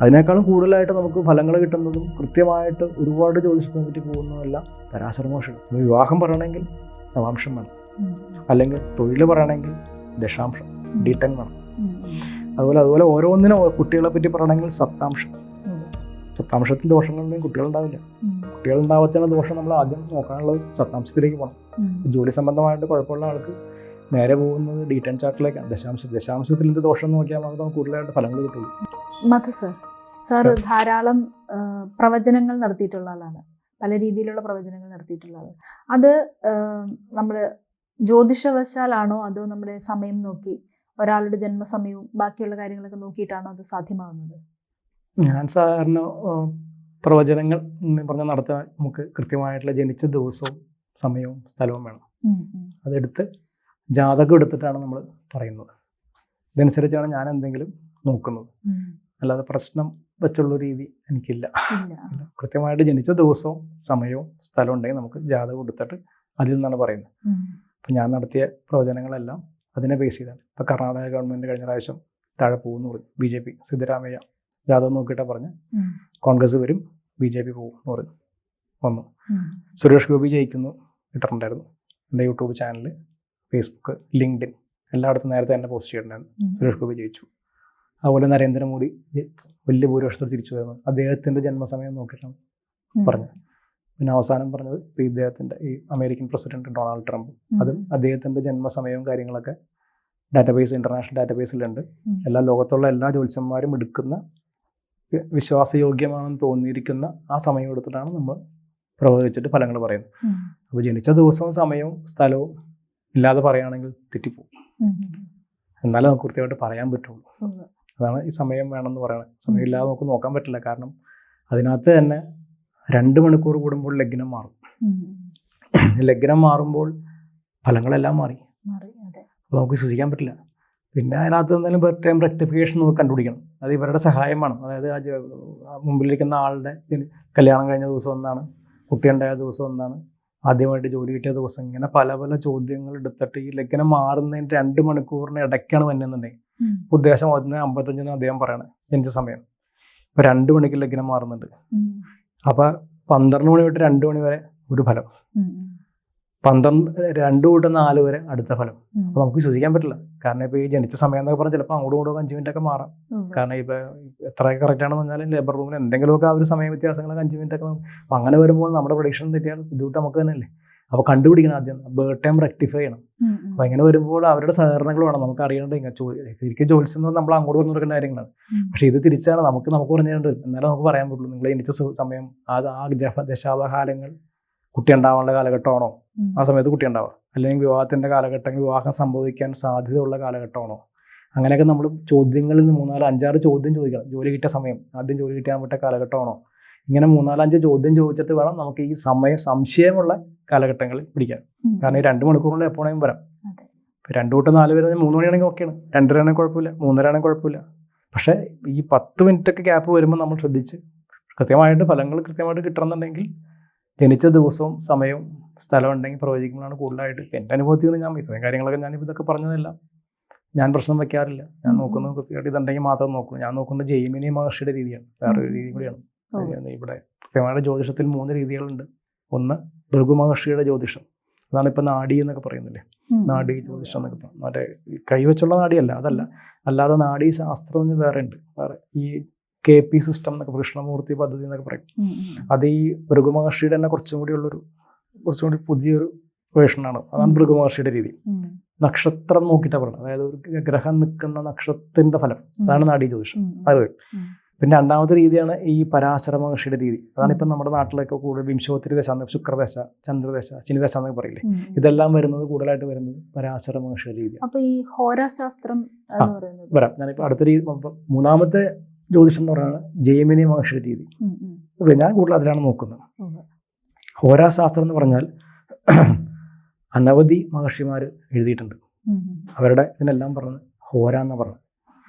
അതിനേക്കാളും കൂടുതലായിട്ട് നമുക്ക് ഫലങ്ങൾ കിട്ടുന്നതും കൃത്യമായിട്ട് ഒരുപാട് ജ്യോതിഷത്തിനെ പറ്റി പോകുന്നതെല്ലാം പരാശര മഹർഷിയാണ്. വിവാഹം പറയണമെങ്കിൽ നവാംശം വേണം, അല്ലെങ്കിൽ തൊഴിൽ പറയണമെങ്കിൽ ദശാംശം D10 വേണം. അതുപോലെ ഓരോന്നിനും കുട്ടികളെ പറ്റി പറയണമെങ്കിൽ സപ്താംശം. സപ്താംശത്തിൽ ദോഷങ്ങളുണ്ടെങ്കിൽ കുട്ടികളുണ്ടാവില്ല. കുട്ടികളുണ്ടാവാത്ത ദോഷം നമ്മൾ ആദ്യം നോക്കാനുള്ളത് സപ്താംശത്തിലേക്ക് പോകണം. ജോലി സംബന്ധമായിട്ട് കുഴപ്പമുള്ള ആൾക്ക് നേരെ പോകുന്നത് D10 ചാർട്ടിലേക്കാണ്. ദശാംശത്തിൽ എന്ത് ദോഷം നോക്കിയാൽ നമുക്ക് കൂടുതലായിട്ട് ഫലങ്ങൾ കിട്ടുള്ളൂ. മധു സാർ ധാരാളം പ്രവചനങ്ങൾ നടത്തിയിട്ടുള്ള ആളാണ്, പല രീതിയിലുള്ള പ്രവചനങ്ങൾ നടത്തിയിട്ടുള്ള ആളാണ്. അത് നമ്മൾ ജ്യോതിഷവശാലാണോ അതോ നമ്മുടെ സമയം നോക്കി ഒരാളുടെ ജന്മസമയവും ബാക്കിയുള്ള കാര്യങ്ങളൊക്കെ നോക്കിയിട്ടാണോ അത് സാധ്യമാകുന്നത്? ഞാൻ സാധാരണ പ്രവചനങ്ങൾ എന്ന് പറഞ്ഞാൽ നടത്താൻ നമുക്ക് കൃത്യമായിട്ടുള്ള ജനിച്ച ദിവസവും സമയവും സ്ഥലവും വേണം. അതെടുത്ത് ജാതകം എടുത്തിട്ടാണ് നമ്മൾ പറയുന്നത്. ഇതനുസരിച്ചാണ് ഞാൻ എന്തെങ്കിലും നോക്കുന്നത്. അല്ലാതെ പ്രശ്നം വെച്ചുള്ള രീതി എനിക്കില്ല. കൃത്യമായിട്ട് ജനിച്ച ദിവസവും സമയവും സ്ഥലവും ഉണ്ടെങ്കിൽ നമുക്ക് ജാതകം എടുത്തിട്ട് അതിൽ നിന്നാണ് പറയുന്നത്. അപ്പം ഞാൻ നടത്തിയ പ്രവചനങ്ങളെല്ലാം അതിനെ ബേസ് ചെയ്താണ്. ഇപ്പം കർണാടക ഗവൺമെൻറ് കഴിഞ്ഞ പ്രാവശ്യം താഴെ പോകുമെന്ന് പറഞ്ഞു. BJP സിദ്ധരാമയ്യ ജാതകം നോക്കിയിട്ടാണ് പറഞ്ഞ് കോൺഗ്രസ് വരും, BJP പോകും എന്ന് പറഞ്ഞു. വന്നു. സുരേഷ് ഗോപി ജയിക്കുന്നു ഇട്ടിട്ടുണ്ടായിരുന്നു. എൻ്റെ യൂട്യൂബ് ചാനൽ, ഫേസ്ബുക്ക്, ലിങ്ക്ഡിൻ എല്ലായിടത്തും നേരത്തെ തന്നെ പോസ്റ്റ് ചെയ്തിട്ടുണ്ടായിരുന്നു. സുരേഷ് ഗോപി ജയിച്ചു. അതുപോലെ നരേന്ദ്രമോദി വലിയ ഭൂരിപക്ഷത്തോട് തിരിച്ചു വരുന്നു. അദ്ദേഹത്തിൻ്റെ ജന്മസമയം നോക്കിയിട്ടാണ് പറഞ്ഞത്. പിന്നെ അവസാനം പറഞ്ഞത് ഇപ്പോൾ ഇദ്ദേഹത്തിൻ്റെ ഈ അമേരിക്കൻ പ്രസിഡന്റ് ഡൊണാൾഡ് ട്രംപ്, അതും അദ്ദേഹത്തിൻ്റെ ജന്മസമയവും കാര്യങ്ങളൊക്കെ ഡാറ്റാബേസ്, ഇന്റർനാഷണൽ ഡാറ്റാബേസിലുണ്ട്. എല്ലാ ലോകത്തുള്ള എല്ലാ ജ്യോത്സ്യന്മാരും എടുക്കുന്ന വിശ്വാസയോഗ്യമാണെന്ന് തോന്നിയിരിക്കുന്ന ആ സമയം എടുത്തിട്ടാണ് നമ്മൾ പ്രവചിച്ചിട്ട് ഫലങ്ങൾ പറയുന്നത്. അപ്പോൾ ജനിച്ച ദിവസവും സമയവും സ്ഥലവും ഇല്ലാതെ പറയുകയാണെങ്കിൽ തെറ്റിപ്പോകും. എന്നാലേ നമുക്ക് കൃത്യമായിട്ട് പറയാൻ പറ്റുള്ളൂ. അതാണ് ഈ സമയം വേണമെന്ന് പറയുന്നത്. സമയം ഇല്ലാതെ നമുക്ക് നോക്കാൻ പറ്റില്ല. കാരണം അതിനകത്ത് തന്നെ 2 മണിക്കൂർ കൂടുമ്പോൾ ലഗ്നം മാറും. ലഗ്നം മാറുമ്പോൾ ഫലങ്ങളെല്ലാം മാറി. അപ്പോൾ നമുക്ക് വിശ്വസിക്കാൻ പറ്റില്ല. പിന്നെ അതിനകത്ത് എന്തായാലും ബർത്ത് ടൈം റെക്ടിഫിക്കേഷൻ നമുക്ക് കണ്ടുപിടിക്കണം. അത് ഇവരുടെ സഹായം വേണം. അതായത് ആ മുമ്പിലിരിക്കുന്ന ആളുടെ കല്യാണം കഴിഞ്ഞ ദിവസം ഒന്നാണ്, കുട്ടിയുണ്ടായ ദിവസം ഒന്നാണ്, ആദ്യമായിട്ട് ജോലി കിട്ടിയ ദിവസം, ഇങ്ങനെ പല പല ചോദ്യങ്ങൾ എടുത്തിട്ട് ഈ ലഗ്നം മാറുന്നതിന് 2 മണിക്കൂറിന് ഇടയ്ക്കാണ് വന്നെന്നുണ്ടെങ്കിൽ ഉദ്ദേശം 1:55 അദ്ദേഹം പറയണേ ജനിച്ച സമയം. ഇപ്പം 2 മണിക്ക് ലഗ്നം മാറുന്നുണ്ട്. അപ്പം 12 മണി തൊട്ട് 2 മണി വരെ ഒരു ഫലം, 2 തൊട്ട് 4 വരെ അടുത്ത ഫലം. അപ്പോൾ നമുക്ക് വിശ്വസിക്കാൻ പറ്റില്ല. കാരണം ഇപ്പോൾ ഈ ജനിച്ച സമയം എന്നൊക്കെ പറഞ്ഞാൽ ചിലപ്പോൾ അങ്ങോട്ടും ഇങ്ങോട്ടും 5 മിനിറ്റ് ഒക്കെ മാറാം. കാരണം ഇപ്പോൾ എത്രയൊക്കെ കറക്റ്റ് ആണെന്ന് പറഞ്ഞാൽ ലേബർ റൂമിൽ എന്തെങ്കിലുമൊക്കെ ആ ഒരു സമയ വ്യത്യാസങ്ങളൊക്കെ 5 മിനിറ്റ് ഒക്കെ. അപ്പം അങ്ങനെ വരുമ്പോൾ നമ്മുടെ പ്രൊഡിക്ഷൻ തെറ്റിയാൽ ബുദ്ധിമുട്ട് നമുക്ക് തന്നെയല്ലേ. അപ്പോൾ കണ്ടുപിടിക്കണം ആദ്യം, ബർത്ത് ടൈം റെക്ടിഫൈ ചെയ്യണം. അപ്പോൾ ഇങ്ങനെ വരുമ്പോൾ അവരുടെ സഹകരണങ്ങൾ വേണം. നമുക്ക് അറിയേണ്ടത് ശരിക്കും ജ്യോത്സ്യം എന്ന് പറഞ്ഞാൽ നമ്മൾ അങ്ങോട്ട് പറഞ്ഞു കൊടുക്കേണ്ട കാര്യങ്ങളാണ്. പക്ഷേ ഇത് തിരിച്ചാണ് നമുക്ക് പറഞ്ഞു തരേണ്ടത്. എന്നാലും നമുക്ക് പറയാൻ പറ്റുള്ളൂ. നിങ്ങൾ ജനിച്ച സമയം, ആ ദശാവകാലങ്ങൾ കുട്ടി ഉണ്ടാവാനുള്ള കാലഘട്ടമാണോ, ആ സമയത്ത് കുട്ടി ഉണ്ടാവുക, അല്ലെങ്കിൽ വിവാഹത്തിൻ്റെ കാലഘട്ടങ്ങൾ, വിവാഹം സംഭവിക്കാൻ സാധ്യതയുള്ള കാലഘട്ടമാണോ, അങ്ങനെയൊക്കെ നമ്മൾ ചോദ്യങ്ങളിൽ നിന്ന് 3, 4, 5, 6 ചോദ്യം ചോദിക്കണം. ജോലി കിട്ടിയ സമയം, ആദ്യം ജോലി കിട്ടാൻ പറ്റിയ കാലഘട്ടമാണോ, ഇങ്ങനെ 3, 4, 5 ചോദ്യം ചോദിച്ചിട്ട് വേണം നമുക്ക് ഈ സംശയമുള്ള കാലഘട്ടങ്ങളിൽ പിടിക്കാൻ. കാരണം ഈ 2 മണിക്കൂറിൽ എപ്പോഴേയും വരാം. ഇപ്പോൾ 2 തൊട്ട് 4 വരെ 3 മണിയാണെങ്കിൽ ഓക്കെയാണ്, 2:30 ആണെങ്കിൽ കുഴപ്പമില്ല, 3:30 ആണെങ്കിൽ കുഴപ്പമില്ല. പക്ഷേ ഈ 10 മിനിറ്റൊക്കെ ഗ്യാപ്പ് വരുമ്പോൾ നമ്മൾ ശ്രദ്ധിച്ച് കൃത്യമായിട്ട് ഫലങ്ങൾ കൃത്യമായിട്ട് കിട്ടണമെന്നുണ്ടെങ്കിൽ ജനിച്ച ദിവസവും സമയവും സ്ഥലവും ഉണ്ടെങ്കിൽ പ്രവചിക്കുമ്പോഴാണ് കൂടുതലായിട്ട്. എൻ്റെ അനുഭവത്തിൽ നിന്ന് ഞാൻ ഇത്രയും കാര്യങ്ങളൊക്കെ ഞാനിപ്പോൾ ഇതൊക്കെ പറഞ്ഞതെല്ലാം ഞാൻ പ്രശ്നം വയ്ക്കാറില്ല. ഞാൻ നോക്കുന്നത് കൃത്യമായിട്ട് ഇതുണ്ടെങ്കിൽ മാത്രം നോക്കും. ഞാൻ നോക്കുന്നത് ജെയ്മിനി മഹർഷിയുടെ രീതിയാണ്, വേറൊരു രീതി കൂടിയാണ്. ഇവിടെ കൃത്യമായിട്ട് ജ്യോതിഷത്തിൽ 3 രീതികളുണ്ട്. ഒന്ന് ഭൃഗു മഹർഷിയുടെ ജ്യോതിഷം, അതാണ് ഇപ്പം നാഡി എന്നൊക്കെ പറയുന്നില്ലേ, നാഡി ജ്യോതിഷം എന്നൊക്കെ പറയും. മറ്റേ കൈവച്ചുള്ള നാഡിയല്ല, അതല്ല, അല്ലാതെ നാഡി ശാസ്ത്രം എന്ന് വേറെ ഉണ്ട്. വേറെ ഈ KP സിസ്റ്റം എന്നൊക്കെ, കൃഷ്ണമൂർത്തി പദ്ധതി എന്നൊക്കെ പറയും. അത് ഈ ഭൃഗു മഹർഷിയുടെ തന്നെ കുറച്ചും കൂടി പുതിയൊരു വേർഷനാണ്. അതാണ് ഭൃഗു മഹർഷിയുടെ രീതി. നക്ഷത്രം നോക്കിയിട്ടാണ് പറയുന്നത്. അതായത് ഒരു ഗ്രഹം നിൽക്കുന്ന നക്ഷത്രത്തിന്റെ ഫലം, അതാണ് നാഡി ജ്യോതിഷം. അത് പിന്നെ രണ്ടാമത്തെ രീതിയാണ് ഈ പരാശര മഹർഷിയുടെ രീതി. അതാണ് ഇപ്പം നമ്മുടെ നാട്ടിലൊക്കെ കൂടുതൽ വിംശോത്തരി ദശ, ശുക്രദശ, ചന്ദ്രദശ, ശനിദശ എന്നൊക്കെ പറയില്ലേ. ഇതെല്ലാം വരുന്നത് കൂടുതലായിട്ട് വരുന്നത് പരാശര മഹർഷിയുടെ രീതി. അപ്പോൾ ഈ ഹോരാശാസ്ത്രം വരാം. ഞാനിപ്പോൾ അടുത്ത രീതി, മൂന്നാമത്തെ ജ്യോതിഷം എന്ന് പറയുന്നത് ജെയ്മിനി മഹർഷിയുടെ രീതി. ഞാൻ കൂടുതൽ അതിലാണ് നോക്കുന്നത്. ഹോരാശാസ്ത്രം എന്ന് പറഞ്ഞാൽ അനവധി മഹർഷിമാർ എഴുതിയിട്ടുണ്ട്. അവരുടെ ഇതിനെല്ലാം പറഞ്ഞത് ഹോര എന്ന് പറഞ്ഞു.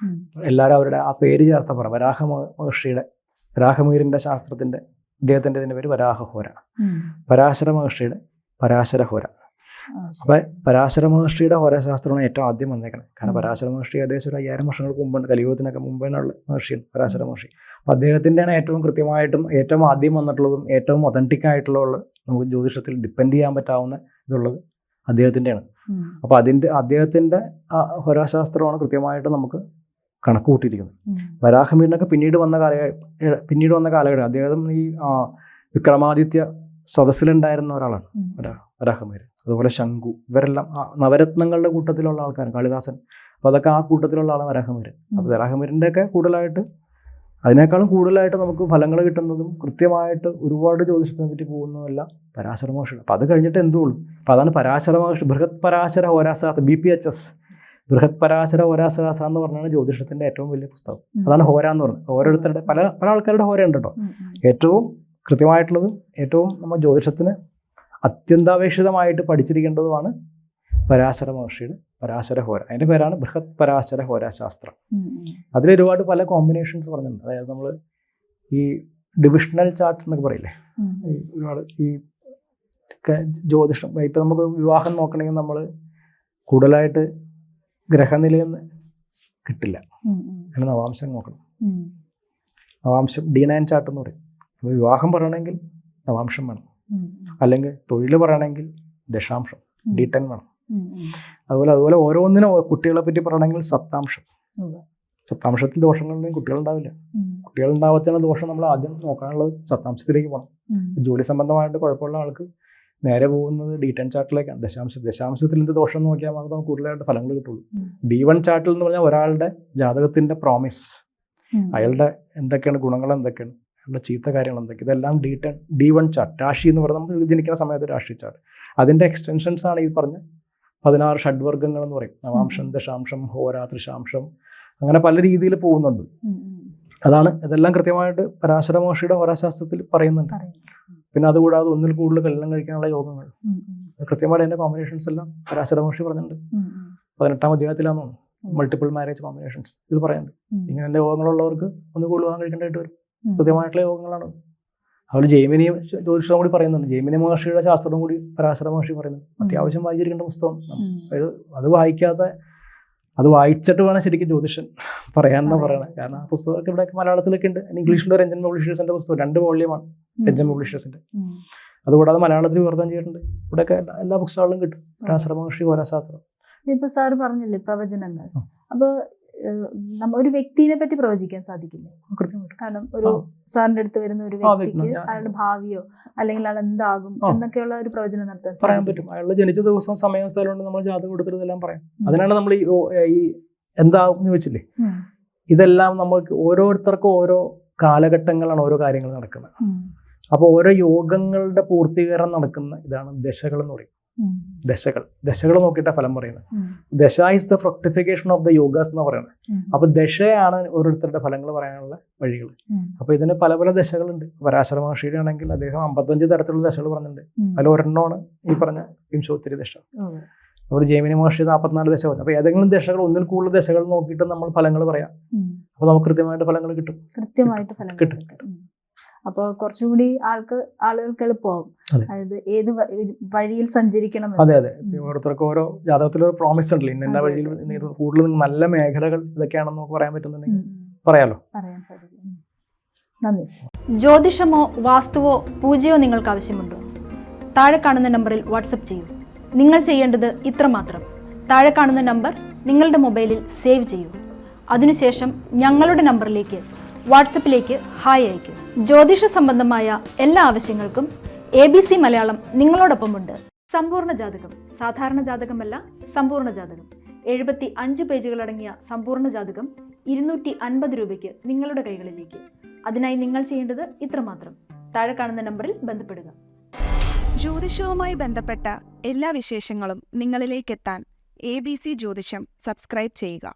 എല്ലാവരും അവരുടെ ആ പേര് ചേർത്ത പറ. വരാഹ മഹർഷിയുടെ, വരാഹമീരിൻ്റെ ശാസ്ത്രത്തിൻ്റെ, ഇദ്ദേഹത്തിൻ്റെ ഇതിൻ്റെ പേര് വരാഹഹോര. പരാശര മഹർഷിയുടെ പരാശര ഹോര. അപ്പൊ പരാശര മഹർഷിയുടെ ഹോരാശാസ്ത്രമാണ് ഏറ്റവും ആദ്യം വന്നേക്കുന്നത്. കാരണം പരാശര മഹർഷി ഏകദേശം ഒരു 5000 വർഷങ്ങൾക്ക് മുമ്പുണ്ട്, കലിയുഗത്തിനൊക്കെ മുമ്പേനുള്ള മഹർഷിയാണ് പരാശര മഹർഷി. അപ്പൊ അദ്ദേഹത്തിൻ്റെയാണ് ഏറ്റവും കൃത്യമായിട്ടും ഏറ്റവും ആദ്യം വന്നിട്ടുള്ളതും ഏറ്റവും ഒതന്റിക് ആയിട്ടുള്ള നമുക്ക് ജ്യോതിഷത്തിൽ ഡിപ്പെൻഡ് ചെയ്യാൻ പറ്റാവുന്ന ഇതുള്ളത് അദ്ദേഹത്തിൻ്റെയാണ്. അപ്പൊ അദ്ദേഹത്തിന്റെ ഹോരാശാസ്ത്രമാണ് കൃത്യമായിട്ട് നമുക്ക് കണക്ക് കൂട്ടിയിരിക്കുന്നത്. വരാഹമിഹിരനൊക്കെ പിന്നീട് വന്ന കാലഘട്ടം അദ്ദേഹം ഈ വിക്രമാദിത്യ സദസ്സിലുണ്ടായിരുന്ന ഒരാളാണ് വരാഹമിഹിരൻ. അതുപോലെ ശംഖു, ഇവരെല്ലാം നവരത്നങ്ങളുടെ കൂട്ടത്തിലുള്ള ആൾക്കാരാണ്, കാളിദാസൻ. അപ്പൊ അതൊക്കെ ആ കൂട്ടത്തിലുള്ള ആളാണ് വരാഹമിഹിരൻ. അപ്പൊ വരാഹമിഹിരൻ്റെ ഒക്കെ അതിനേക്കാളും കൂടുതലായിട്ട് നമുക്ക് ഫലങ്ങൾ കിട്ടുന്നതും കൃത്യമായിട്ട് ഒരുപാട് ജ്യോതിഷത്തിനെ പറ്റി പോകുന്നതെല്ലാം പരാശര മഹർഷിയാണ്. അപ്പൊ അത് കഴിഞ്ഞിട്ട് എന്തുള്ളൂ. അപ്പൊ അതാണ് പരാശര മഹർഷി ബൃഹത് പരാശര ഹോരാശാസ്ത്ര BPHS ബൃഹത് പരാശര ഹോരാശാസ്ത്ര എന്ന് പറഞ്ഞാണ് ജ്യോതിഷത്തിന്റെ ഏറ്റവും വലിയ പുസ്തകം. അതാണ് ഹോര എന്ന് പറയുന്നത്. ഓരോരുത്തരുടെ പല ആൾക്കാരുടെ ഹോര ഉണ്ട് കേട്ടോ. ഏറ്റവും കൃത്യമായിട്ടുള്ളതും ഏറ്റവും നമ്മൾ ജ്യോതിഷത്തിന് അത്യന്താപേക്ഷിതമായിട്ട് പഠിച്ചിരിക്കേണ്ടതുമാണ് പരാശര മഹർഷിയുടെ പരാശര ഹോര. അതിന്റെ പേരാണ് ബൃഹത് പരാശര ഹോരാശാസ്ത്രം. അതിലൊരുപാട് പല കോമ്പിനേഷൻസ് പറഞ്ഞിട്ടുണ്ട്. അതായത് നമ്മൾ ഈ ഡിവിഷണൽ ചാർട്ട്സ് എന്നൊക്കെ പറയില്ലേ, ഒരുപാട് ഈ ജ്യോതിഷം. ഇപ്പൊ നമുക്ക് വിവാഹം നോക്കണമെങ്കിൽ നമ്മൾ കൂടുതലായിട്ട് ഗ്രഹനിലയെന്ന് കിട്ടില്ല, അങ്ങനെ നവാംശം നോക്കണം. നവാംശം D9 ചാർട്ട് എന്ന് പറയും. അപ്പോൾ വിവാഹം പറയണമെങ്കിൽ നവാംശം വേണം, അല്ലെങ്കിൽ തൊഴിൽ പറയണമെങ്കിൽ ദശാംശം D10 വേണം. അതുപോലെ ഓരോന്നിനും കുട്ടികളെ പറ്റി പറയണമെങ്കിൽ സപ്താംശം. സപ്താംശത്തിൽ ദോഷങ്ങളുണ്ടെങ്കിൽ കുട്ടികളുണ്ടാവില്ല. കുട്ടികളുണ്ടാവാത്തതിന് ദോഷം നമ്മൾ ആദ്യം നോക്കാനുള്ളത് സപ്താംശത്തിലേക്ക് പോകണം. ജോലി സംബന്ധമായിട്ട് കുഴപ്പമുള്ള ആൾക്ക് നേരെ പോകുന്നത് D10 ചാർട്ടിലേക്കാണ്. ദശാംശത്തിൽ എന്ത് ദോഷം നോക്കിയാൽ മാത്രമേ നമുക്ക് കൂടുതലായിട്ട് ഫലങ്ങൾ കിട്ടുള്ളൂ. D1 ചാർട്ടിൽ എന്ന് പറഞ്ഞാൽ ഒരാളുടെ ജാതകത്തിന്റെ പ്രോമിസ്, അയാളുടെ എന്തൊക്കെയാണ് ഗുണങ്ങൾ, എന്തൊക്കെയാണ് അയാളുടെ ചീത്ത കാര്യങ്ങൾ എന്തൊക്കെ, ഇതെല്ലാം D1 ചാർട്ട്. രാശി എന്ന് പറയുന്നത് നമ്മൾ ജനിക്കുന്ന സമയത്ത് രാശി ചാർട്ട്. അതിന്റെ എക്സ്റ്റൻഷൻസ് ആണ് ഈ പറഞ്ഞ 16 ഷഡ്വർഗ്ഗങ്ങൾ എന്ന് പറയും. നവാംശം, ദശാംശം, ഹോര, ത്രിശാംശം, അങ്ങനെ പല രീതിയിൽ പോകുന്നുണ്ട്. അതാണ് ഇതെല്ലാം കൃത്യമായിട്ട് പരാശര മഹർഷിയുടെ ഹോരാശാസ്ത്രത്തിൽ പറയുന്നുണ്ട്. പിന്നെ അതുകൂടാതെ ഒന്നിൽ കൂടുതൽ കല്യാണം കഴിക്കാനുള്ള യോഗങ്ങൾ, കൃത്യമായിട്ട് അതിന്റെ കോമ്പിനേഷൻസ് എല്ലാം പരാശര മഹർഷി പറഞ്ഞിട്ടുണ്ട്. 18ാം അധ്യായത്തിലാണെന്ന് തോന്നുന്നു മൾട്ടിപ്പിൾ മാരേജ് കോമ്പിനേഷൻസ് ഇത് പറയുന്നുണ്ട്. ഇങ്ങനെ യോഗങ്ങളുള്ളവർക്ക് ഒന്ന് കൂടുതൽ വിവാഹം കഴിക്കേണ്ടതായിട്ട് വരും. കൃത്യമായിട്ടുള്ള യോഗങ്ങളാണ്. അതുപോലെ ജൈമിനി ജ്യോതിഷം കൂടി പറയുന്നുണ്ട്. ജൈമിനി മഹർഷിയുടെ ശാസ്ത്രം കൂടി പരാശര മഹർഷി പറയുന്നുണ്ട്. അത്യാവശ്യം വായിച്ചിരിക്കേണ്ട പുസ്തകം. അത് വായിച്ചിട്ട് വേണം ശരിക്കും ജ്യോതിഷൻ പറയാമെന്നാ പറയണത്. കാരണം ആ പുസ്തകമൊക്കെ ഇവിടെ മലയാളത്തിലൊക്കെ ഉണ്ട്. ഇംഗ്ലീഷിലൊരു രഞ്ജൻ പബ്ലിഷേഴ്സിന്റെ പുസ്തകം 2 വോള്യമാണ് രഞ്ജൻ പബ്ലിഷേഴ്സിന്റെ. അതുകൂടാതെ മലയാളത്തിൽ വിവർത്തനം ചെയ്തിട്ടുണ്ട്. ഇവിടെയൊക്കെ എല്ലാ പുസ്തകങ്ങളും കിട്ടും. പരാശര മഹർഷി ഹോരാശാസ്ത്രം. ഇപ്പൊ സാറ് പറഞ്ഞില്ലേ പ്രവചനങ്ങൾ, അപ്പൊ ഒരു വ്യക്തിനെ പറ്റി പ്രവചിക്കാൻ സാധിക്കില്ല. കാരണം ഒരു സാറിന്റെ അടുത്ത് വരുന്ന ഒരു വ്യക്തിക്ക് അയാളുടെ ഭാവിയോ അല്ലെങ്കിൽ അയാൾ എന്താകും എന്നൊക്കെയുള്ള ഒരു പ്രവചനം നടത്താൻ പറയാൻ പറ്റും. അയാളുടെ ജനിച്ച ദിവസവും സമയവും സ്ഥലമുണ്ട്, നമ്മൾ ജാതകം കൊടുത്തിട്ടെല്ലാം പറയാം. അതിനാണ് നമ്മൾ ഈ എന്താകും എന്ന് വെച്ചില്ലേ, ഇതെല്ലാം നമുക്ക് ഓരോരുത്തർക്കും ഓരോ കാലഘട്ടങ്ങളാണ് ഓരോ കാര്യങ്ങൾ നടക്കുന്നത്. അപ്പോൾ ഓരോ യോഗങ്ങളുടെ പൂർത്തീകരണം നടക്കുന്ന ഇതാണ് ദശകൾ എന്ന് പറയും. ദശകൾ നോക്കിയിട്ടാണ് ഫലം പറയുന്നത്. Dasha is the fructification of the yogas എന്ന് പറയുന്നത്. അപ്പൊ ദശയാണ് ഓരോരുത്തരുടെ ഫലങ്ങൾ പറയാനുള്ള വഴികൾ. അപ്പൊ ഇതിന് പല പല ദശകളുണ്ട്. പരാശര മഹർഷിയുടെ ആണെങ്കിൽ അദ്ദേഹം 55 തരത്തിലുള്ള ദശകൾ പറഞ്ഞിട്ടുണ്ട്. അതിൽ ഒരെണ്ണമാണ് ഈ പറഞ്ഞ വിംശോത്തരി ദശ. അപ്പോൾ ജൈമിനി മഹർഷി 44 ദശ പറഞ്ഞു. അപ്പൊ ഏതെങ്കിലും ദശകൾ, ഒന്നിൽ കൂടുതൽ ദശകൾ നോക്കിയിട്ട് നമ്മൾ ഫലങ്ങൾ പറയാം. അപ്പൊ നമുക്ക് കൃത്യമായിട്ട് ഫലങ്ങൾ കിട്ടും. കിട്ടും. അപ്പോൾ കുറച്ചുകൂടി ആളുകൾക്ക് എളുപ്പമാവും. അതായത് ഏത് വഴിയിൽ സഞ്ചരിക്കണം. അതെ. ഓരോരുത്തർക്കും ഓരോ ജാതകത്തിലൊരു പ്രോമിസ് ഉണ്ടല്ലോ, ഇന്ന വഴിയിൽ കൂടുതൽ നല്ല മേഖലകൾ ഇതൊക്കെയാണെന്ന് നമുക്ക് പറയാൻ പറ്റുന്നുണ്ടെങ്കിൽ പറയാൻ സാധിക്കും. നന്ദി. ജ്യോതിഷമോ വാസ്തുവോ പൂജയോ നിങ്ങൾക്ക് ആവശ്യമുണ്ടോ? താഴെ കാണുന്ന നമ്പറിൽ വാട്സപ്പ് ചെയ്യൂ. നിങ്ങൾ ചെയ്യേണ്ടത് ഇത്രമാത്രം. താഴെ കാണുന്ന നമ്പർ നിങ്ങളുടെ മൊബൈലിൽ സേവ് ചെയ്യൂ. അതിനുശേഷം ഞങ്ങളുടെ നമ്പറിലേക്ക് വാട്സപ്പിലേക്ക് ഹായ് അയക്കും. ജ്യോതിഷ സംബന്ധമായ എല്ലാ ആവശ്യങ്ങൾക്കും ABC മലയാളം നിങ്ങളോടൊപ്പമുണ്ട്. സമ്പൂർണ്ണ ജാതകം, സാധാരണ ജാതകമല്ല, സമ്പൂർണ്ണ ജാതകം. 75 പേജുകളടങ്ങിയ സമ്പൂർണ്ണ ജാതകം 250 രൂപയ്ക്ക് നിങ്ങളുടെ കൈകളിലേക്ക്. അതിനായി നിങ്ങൾ ചെയ്യേണ്ടത് ഇത്രമാത്രം. താഴെ കാണുന്ന നമ്പറിൽ ബന്ധപ്പെടുക. ജ്യോതിഷവുമായി ബന്ധപ്പെട്ട എല്ലാ വിശേഷങ്ങളും നിങ്ങളിലേക്കെത്താൻ ABC ജ്യോതിഷം സബ്സ്ക്രൈബ് ചെയ്യുക.